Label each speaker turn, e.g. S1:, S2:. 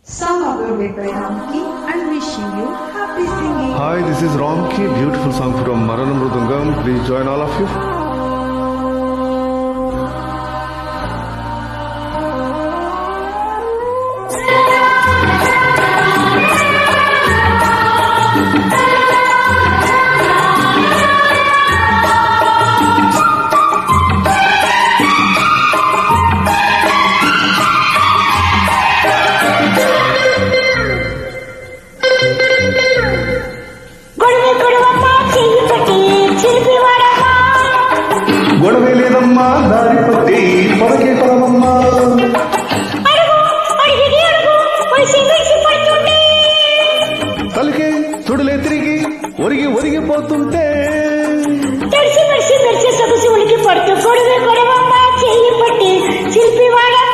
S1: Song uploaded by Ramki and wishing you happy singing.
S2: Hi, this is Ramki. Beautiful song from Maranam Mrudangam. Please join all of you. గొడవే లేదమ్మా దారి పట్టి పదకే పదమమ్మా తలకే చుడులే తిరిగి ఒరిగి ఒరిగిపోతుంటే
S3: తడిసి మెరిసి మెరిసి సొగసి ఉలికి పడుతూ గొడవే గొడవమ్మ చెయ్యి పట్టి శిల్పి వాడమ్మ